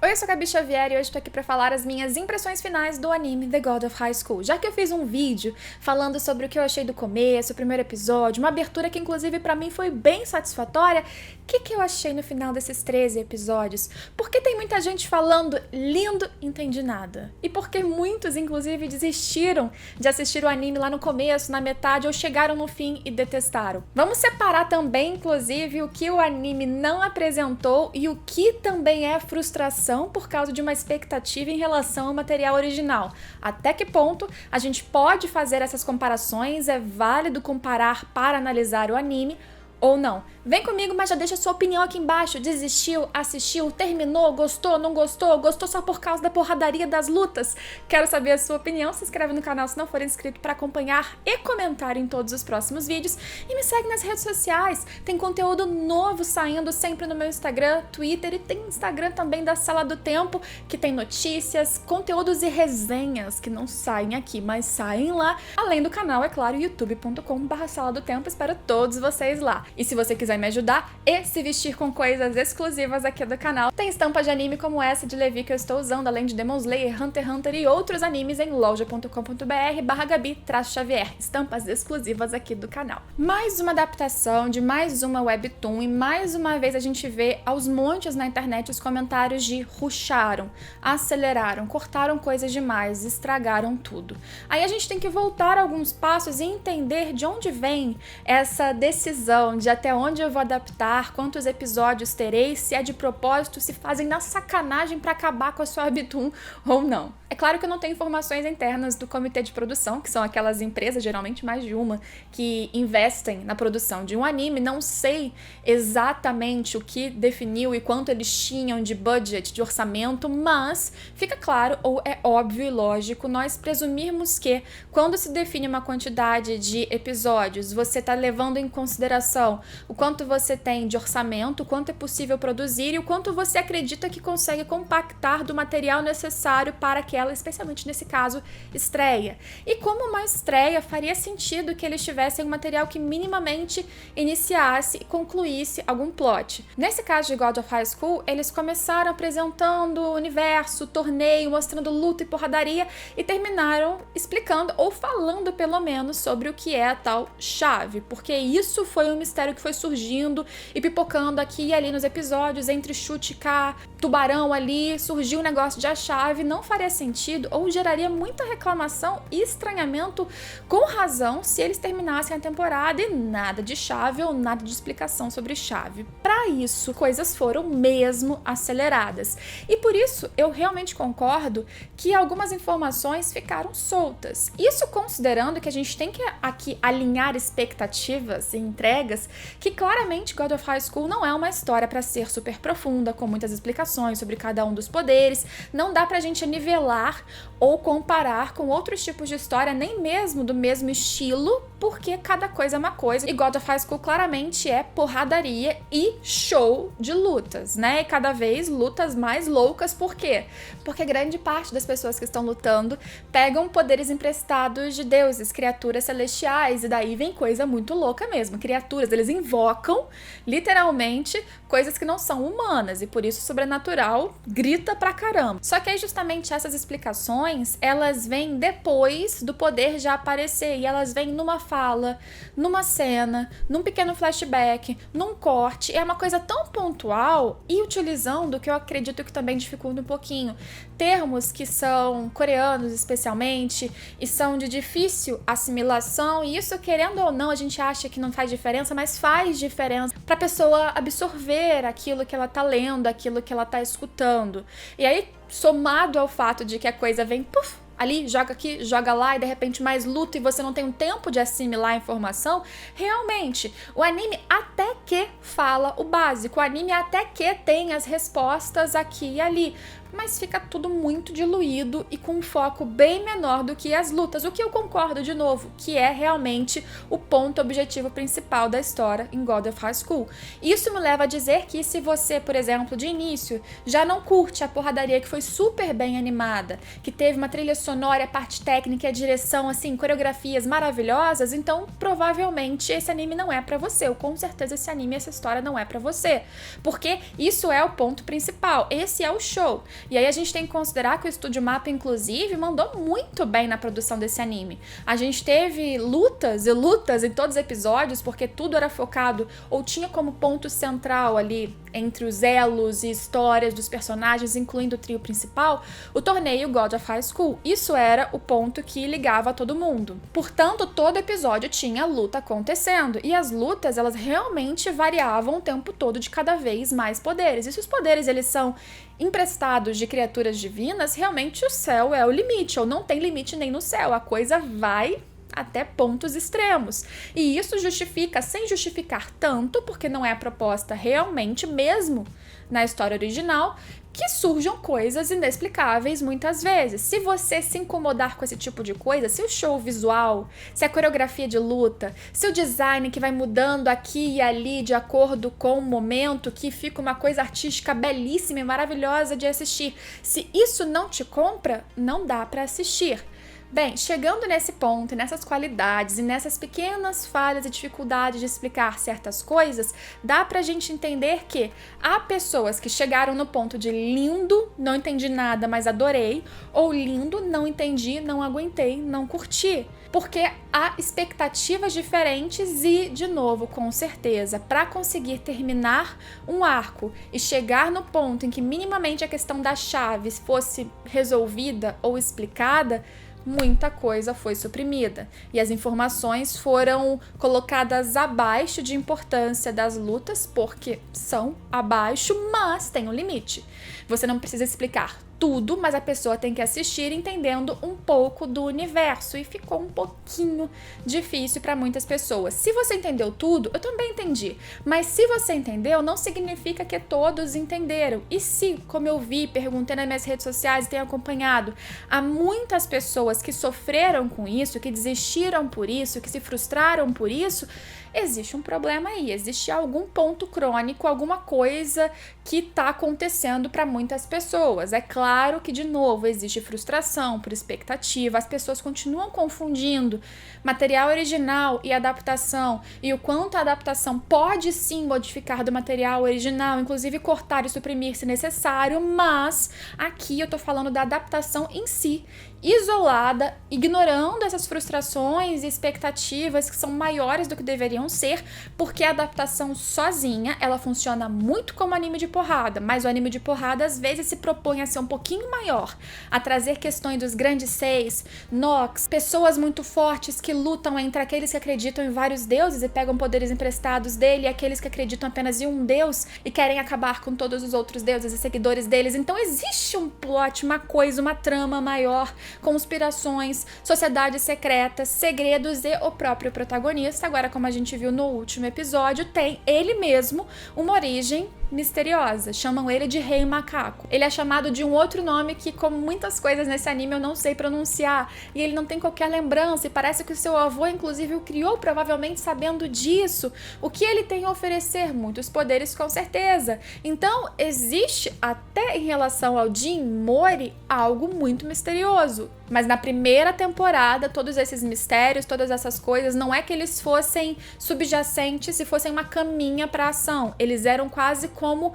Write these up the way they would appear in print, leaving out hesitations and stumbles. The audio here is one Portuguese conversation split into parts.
Oi, eu sou a Gabi Xavier e hoje tô aqui pra falar as minhas impressões finais do anime The God of High School. Já que eu fiz um vídeo falando sobre o que eu achei do começo, o primeiro episódio, uma abertura que inclusive pra mim foi bem satisfatória, o que eu achei no final desses 13 episódios? Porque tem muita gente falando lindo, entendi nada. E porque muitos inclusive desistiram de assistir o anime lá no começo, na metade, ou chegaram no fim e detestaram. Vamos separar também, inclusive, o que o anime não apresentou e o que também é frustração por causa de uma expectativa em relação ao material original. Até que ponto a gente pode fazer essas comparações? É válido comparar para analisar o anime ou não? Vem comigo, mas já deixa sua opinião aqui embaixo. Desistiu, assistiu, terminou, gostou, não gostou, gostou só por causa da porradaria das lutas? Quero saber a sua opinião. Se inscreve no canal se não for inscrito para acompanhar e comentar em todos os próximos vídeos. E me segue nas redes sociais. Tem conteúdo novo saindo sempre no meu Instagram, Twitter, e tem Instagram também da Sala do Tempo, que tem notícias, conteúdos e resenhas que não saem aqui, mas saem lá. Além do canal, é claro, youtube.com/Sala do Tempo. Espero todos vocês lá. E se você quiser me ajudar e se vestir com coisas exclusivas aqui do canal, tem estampas de anime como essa de Levi que eu estou usando, além de Demon Slayer, Hunter x Hunter e outros animes em loja.com.br/Gabi-Xavier, estampas exclusivas aqui do canal. Mais uma adaptação de mais uma webtoon e mais uma vez a gente vê aos montes na internet os comentários de rusharam, aceleraram, cortaram coisas demais, estragaram tudo. Aí a gente tem que voltar alguns passos e entender de onde vem essa decisão de até onde eu vou adaptar, quantos episódios terei, se é de propósito, se fazem na sacanagem para acabar com a sua webtoon ou não. É claro que eu não tenho informações internas do comitê de produção, que são aquelas empresas, geralmente mais de uma, que investem na produção de um anime. Não sei exatamente o que definiu e quanto eles tinham de budget, de orçamento, mas fica claro, ou é óbvio e lógico, nós presumirmos que quando se define uma quantidade de episódios, você está levando em consideração o quanto você tem de orçamento, o quanto é possível produzir e o quanto você acredita que consegue compactar do material necessário para aquela, especialmente nesse caso, estreia. E como uma estreia, faria sentido que eles tivessem um material que minimamente iniciasse e concluísse algum plot. Nesse caso de God of High School, eles começaram apresentando o universo, o torneio, mostrando luta e porradaria e terminaram explicando ou falando pelo menos sobre o que é a tal chave, porque isso foi um mistério que foi surgindo e pipocando aqui e ali nos episódios, entre chute cá, tubarão ali, surgiu o negócio de a chave. Não faria sentido ou geraria muita reclamação e estranhamento, com razão, se eles terminassem a temporada e nada de chave ou nada de explicação sobre chave. Para isso, coisas foram mesmo aceleradas. E por isso, eu realmente concordo que algumas informações ficaram soltas. Isso considerando que a gente tem que aqui alinhar expectativas e entregas, que claramente God of High School não é uma história para ser super profunda, com muitas explicações sobre cada um dos poderes. Não dá pra gente nivelar ou comparar com outros tipos de história, nem mesmo do mesmo estilo, porque cada coisa é uma coisa. E God of High School claramente é porradaria e show de lutas, né? E cada vez lutas mais loucas. Por quê? Porque grande parte das pessoas que estão lutando pegam poderes emprestados de deuses, criaturas celestiais, e daí vem coisa muito louca mesmo. Criaturas, eles invocam, literalmente, coisas que não são humanas, e por isso o sobrenatural grita pra caramba. Só que aí justamente essas explicações, elas vêm depois do poder já aparecer, e elas vêm numa fala, numa cena, num pequeno flashback, num corte. É uma coisa tão pontual e utilizando, que eu acredito que também dificulta um pouquinho, termos que são coreanos especialmente, e são de difícil assimilação, e isso, querendo ou não, a gente acha que não faz diferença, mas faz diferença pra pessoa absorver aquilo que ela tá lendo, aquilo que ela tá escutando. E aí, somado ao fato de que a coisa vem, puf, ali, joga aqui, joga lá, e de repente mais luta e você não tem um tempo de assimilar a informação, realmente, o anime até que fala o básico, o anime até que tem as respostas aqui e ali, mas fica tudo muito diluído e com um foco bem menor do que as lutas, o que eu concordo de novo, que é realmente o ponto objetivo principal da história em God of High School. Isso me leva a dizer que se você, por exemplo, de início, já não curte a porradaria que foi super bem animada, que teve uma trilha sonora sonora, a parte técnica, a direção, assim, coreografias maravilhosas, então provavelmente esse anime não é pra você, ou com certeza esse anime, essa história não é pra você, porque isso é o ponto principal, esse é o show. E aí a gente tem que considerar que o Estúdio Mapa, inclusive, mandou muito bem na produção desse anime. A gente teve lutas e lutas em todos os episódios, porque tudo era focado, ou tinha como ponto central ali, entre os elos e histórias dos personagens, incluindo o trio principal, o torneio God of High School. Isso era o ponto que ligava todo mundo. Portanto, todo episódio tinha luta acontecendo, e as lutas, elas realmente variavam o tempo todo de cada vez mais poderes. E se os poderes, eles são emprestados de criaturas divinas, realmente o céu é o limite, ou não tem limite nem no céu, a coisa vai até pontos extremos. E isso justifica, sem justificar tanto, porque não é a proposta realmente, mesmo na história original, que surjam coisas inexplicáveis muitas vezes. Se você se incomodar com esse tipo de coisa, se o show visual, se a coreografia de luta, se o design que vai mudando aqui e ali de acordo com o momento, que fica uma coisa artística belíssima e maravilhosa de assistir, se isso não te compra, não dá pra assistir. Bem, chegando nesse ponto, nessas qualidades e nessas pequenas falhas e dificuldades de explicar certas coisas, dá pra gente entender que há pessoas que chegaram no ponto de lindo, não entendi nada, mas adorei, ou lindo, não entendi, não aguentei, não curti. Porque há expectativas diferentes e, de novo, com certeza, para conseguir terminar um arco e chegar no ponto em que minimamente a questão das chaves fosse resolvida ou explicada, muita coisa foi suprimida e as informações foram colocadas abaixo de importância das lutas, porque são abaixo, mas tem um limite. Você não precisa explicar tudo, mas a pessoa tem que assistir entendendo um pouco do universo, e ficou um pouquinho difícil para muitas pessoas. Se você entendeu tudo, eu também entendi, mas se você entendeu, não significa que todos entenderam. E se, como eu vi, perguntei nas minhas redes sociais e tenho acompanhado, há muitas pessoas que sofreram com isso, que desistiram por isso, que se frustraram por isso, existe um problema aí, existe algum ponto crônico, alguma coisa que está acontecendo para muitas pessoas. É claro que, de novo, existe frustração por expectativa, as pessoas continuam confundindo material original e adaptação, e o quanto a adaptação pode sim modificar do material original, inclusive cortar e suprimir se necessário, mas aqui eu tô falando da adaptação em si, isolada, ignorando essas frustrações e expectativas que são maiores do que deveriam ser, porque a adaptação sozinha, ela funciona muito como anime de porrada, mas o anime de porrada às vezes se propõe a ser um pouquinho maior, a trazer questões dos grandes seis, Nox, pessoas muito fortes que lutam entre aqueles que acreditam em vários deuses e pegam poderes emprestados dele, e aqueles que acreditam apenas em um deus e querem acabar com todos os outros deuses e seguidores deles. Então existe um plot, uma coisa, uma trama maior, conspirações, sociedades secretas, segredos e o próprio protagonista. Agora, como a gente viu no último episódio, tem ele mesmo uma origem misteriosa. Chamam ele de Rei Macaco. Ele é chamado de um outro nome que, como muitas coisas nesse anime, eu não sei pronunciar. E ele não tem qualquer lembrança. E parece que o seu avô, inclusive, o criou, provavelmente sabendo disso. O que ele tem a oferecer? Muitos poderes, com certeza. Então, existe, até em relação ao Jin Mori, algo muito misterioso. Mas na primeira temporada, todos esses mistérios, todas essas coisas, não é que eles fossem subjacentes e fossem uma caminha para ação. Eles eram quase como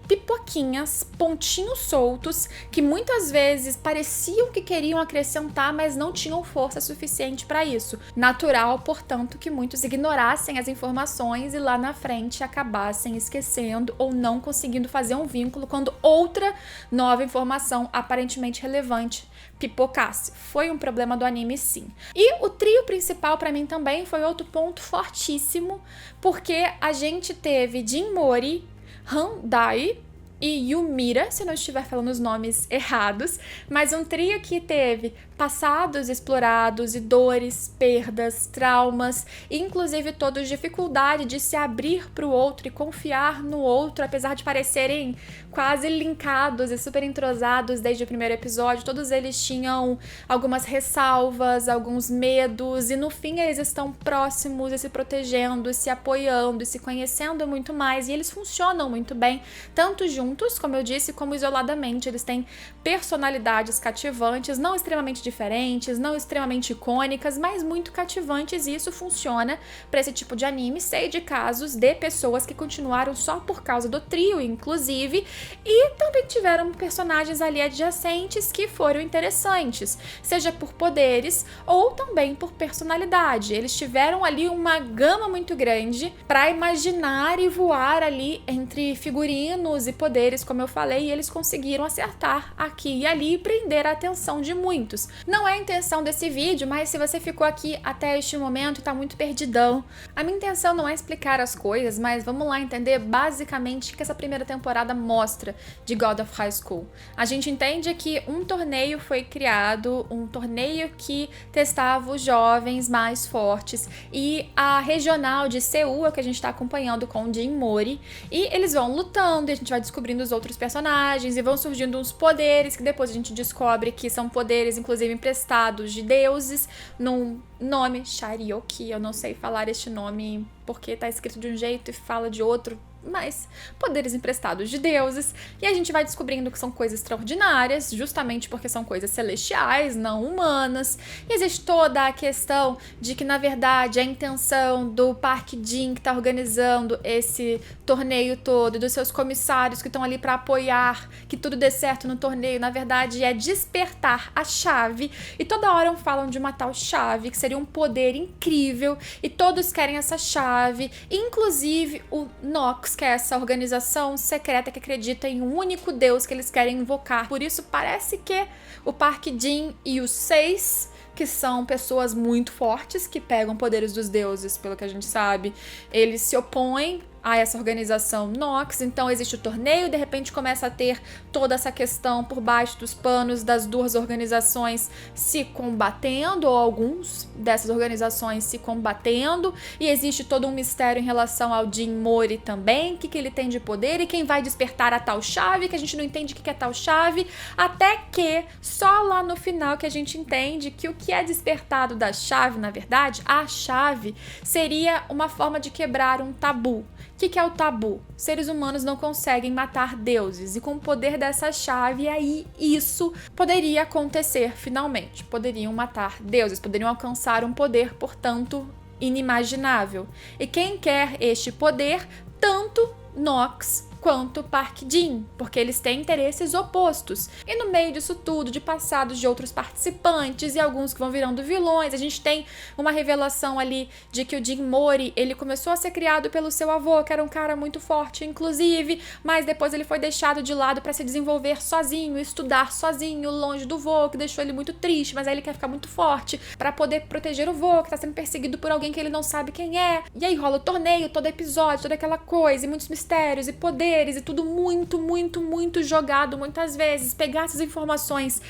pipoquinhas, pontinhos soltos, que muitas vezes pareciam que queriam acrescentar, mas não tinham força suficiente para isso. Natural, portanto, que muitos ignorassem as informações e lá na frente acabassem esquecendo ou não conseguindo fazer um vínculo quando outra nova informação aparentemente relevante pipocasse. Foi um problema do anime, sim. E o trio principal para mim também foi outro ponto fortíssimo, porque a gente teve Jin Mori, Han Dai e Yumira, se eu não estiver falando os nomes errados, mas um trio que teve passados explorados e dores, perdas, traumas, inclusive todos dificuldade de se abrir para o outro e confiar no outro, apesar de parecerem quase linkados e super entrosados desde o primeiro episódio. Todos eles tinham algumas ressalvas, alguns medos, e no fim eles estão próximos e se protegendo, e se apoiando e se conhecendo muito mais, e eles funcionam muito bem, tanto juntos juntos, como eu disse, como isoladamente. Eles têm personalidades cativantes, não extremamente diferentes, não extremamente icônicas, mas muito cativantes, e isso funciona para esse tipo de anime. Sei de casos de pessoas que continuaram só por causa do trio, inclusive, e também tiveram personagens ali adjacentes que foram interessantes, seja por poderes ou também por personalidade. Eles tiveram ali uma gama muito grande para imaginar e voar ali entre figurinos e poderes, como eu falei, e eles conseguiram acertar aqui e ali e prender a atenção de muitos. Não é a intenção desse vídeo, mas se você ficou aqui até este momento e tá muito perdidão, a minha intenção não é explicar as coisas, mas vamos lá entender basicamente o que essa primeira temporada mostra de God of High School. A gente entende que um torneio foi criado, um torneio que testava os jovens mais fortes, e a regional de Seul é o que a gente está acompanhando com o Jin Mori, e eles vão lutando e a gente vai descobrindo os outros personagens e vão surgindo uns poderes que depois a gente descobre que são poderes inclusive emprestados de deuses num nome Sharioki. Eu não sei falar este nome porque tá escrito de um jeito e fala de outro, mas poderes emprestados de deuses, e a gente vai descobrindo que são coisas extraordinárias, justamente porque são coisas celestiais, não humanas. E existe toda a questão de que, na verdade, a intenção do Park Jin, que está organizando esse torneio todo, e dos seus comissários que estão ali para apoiar que tudo dê certo no torneio, na verdade é despertar a chave, e toda hora falam de uma tal chave, que seria um poder incrível, e todos querem essa chave, inclusive o Nox, que é essa organização secreta que acredita em um único deus que eles querem invocar. Por isso parece que o Park Jin e os 6, que são pessoas muito fortes, que pegam poderes dos deuses, pelo que a gente sabe, eles se opõem a essa organização Nox. Então existe o torneio, de repente começa a ter toda essa questão por baixo dos panos das duas organizações se combatendo, ou alguns dessas organizações se combatendo, e existe todo um mistério em relação ao Jin Mori também, o que ele tem de poder e quem vai despertar a tal chave, que a gente não entende o que é tal chave, até que só lá no final que a gente entende que o que é despertado da chave, na verdade, a chave seria uma forma de quebrar um tabu. O que é o tabu? Seres humanos não conseguem matar deuses, e com o poder dessa chave, aí isso poderia acontecer finalmente. Poderiam matar deuses, poderiam alcançar um poder, portanto, inimaginável. E quem quer este poder? Tanto Nox quanto Park Jin, porque eles têm interesses opostos. E no meio disso tudo, de passados de outros participantes e alguns que vão virando vilões, a gente tem uma revelação ali de que o Jin Mori, ele começou a ser criado pelo seu avô, que era um cara muito forte, inclusive, mas depois ele foi deixado de lado para se desenvolver sozinho, estudar sozinho, longe do vô, que deixou ele muito triste, mas aí ele quer ficar muito forte para poder proteger o vô, que tá sendo perseguido por alguém que ele não sabe quem é. E aí rola o torneio, todo episódio, toda aquela coisa, e muitos mistérios e poderes, e tudo muito, muito, muito jogado muitas vezes. Pegar essas informações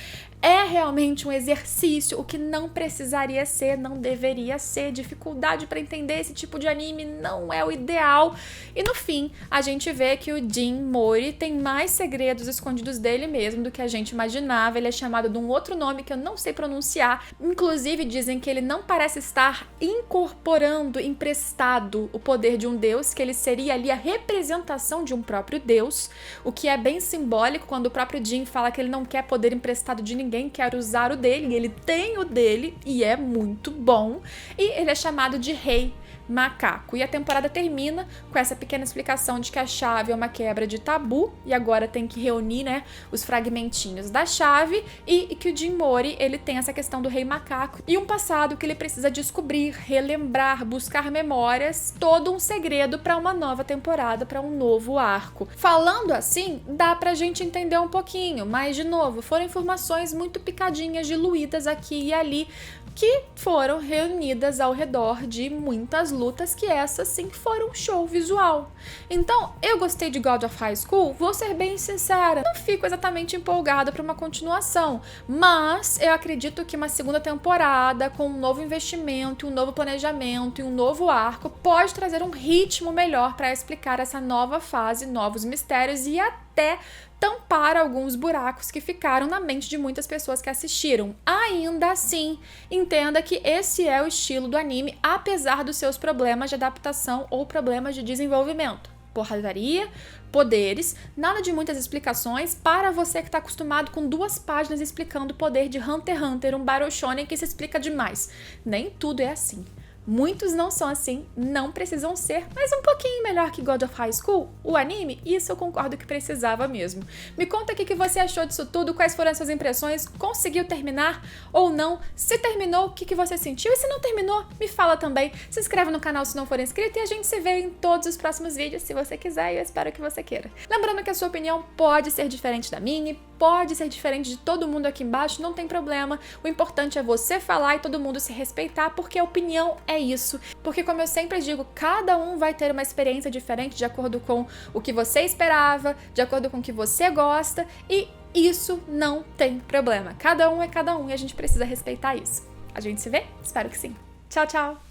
é realmente um exercício, o que não precisaria ser, não deveria ser. Dificuldade para entender esse tipo de anime não é o ideal. E no fim, a gente vê que o Jin Mori tem mais segredos escondidos dele mesmo do que a gente imaginava. Ele é chamado de um outro nome que eu não sei pronunciar. Inclusive, dizem que ele não parece estar incorporando, emprestado o poder de um deus, que ele seria ali a representação de um próprio deus, o que é bem simbólico quando o próprio Jin fala que ele não quer poder emprestado de ninguém, quer usar o dele, e ele tem o dele, e é muito bom, e ele é chamado de Rei Macaco. E a temporada termina com essa pequena explicação de que a chave é uma quebra de tabu, e agora tem que reunir, né, os fragmentinhos da chave, e que o Jin Mori, ele tem essa questão do Rei Macaco, e um passado que ele precisa descobrir, relembrar, buscar memórias, todo um segredo para uma nova temporada, para um novo arco. Falando assim, dá pra gente entender um pouquinho, mas de novo, foram informações muito picadinhas, diluídas aqui e ali, que foram reunidas ao redor de muitas lutas, que essas sim foram um show visual. Então, eu gostei de God of High School, vou ser bem sincera, não fico exatamente empolgada para uma continuação, mas eu acredito que uma segunda temporada, com um novo investimento, um novo planejamento e um novo arco, pode trazer um ritmo melhor para explicar essa nova fase, novos mistérios e até tampar alguns buracos que ficaram na mente de muitas pessoas que assistiram. Ainda assim, entenda que esse é o estilo do anime, apesar dos seus problemas de adaptação ou problemas de desenvolvimento. porradaria, poderes, nada de muitas explicações para você que está acostumado com 2 páginas explicando o poder de Hunter x Hunter, um Battle Shonen que se explica demais. Nem tudo é assim. Muitos não são assim, não precisam ser, mas um pouquinho melhor que God of High School, o anime, isso eu concordo que precisava mesmo. Me conta o que você achou disso tudo, quais foram as suas impressões, conseguiu terminar ou não? Se terminou, o que você sentiu? E se não terminou, me fala também. Se inscreve no canal se não for inscrito e a gente se vê em todos os próximos vídeos, se você quiser, e eu espero que você queira. Lembrando que a sua opinião pode ser diferente da minha, pode ser diferente de todo mundo aqui embaixo, não tem problema. O importante é você falar e todo mundo se respeitar, porque a opinião é isso. Porque, como eu sempre digo, cada um vai ter uma experiência diferente de acordo com o que você esperava, de acordo com o que você gosta, e isso não tem problema. Cada um é cada um e a gente precisa respeitar isso. A gente se vê? Espero que sim. Tchau, tchau!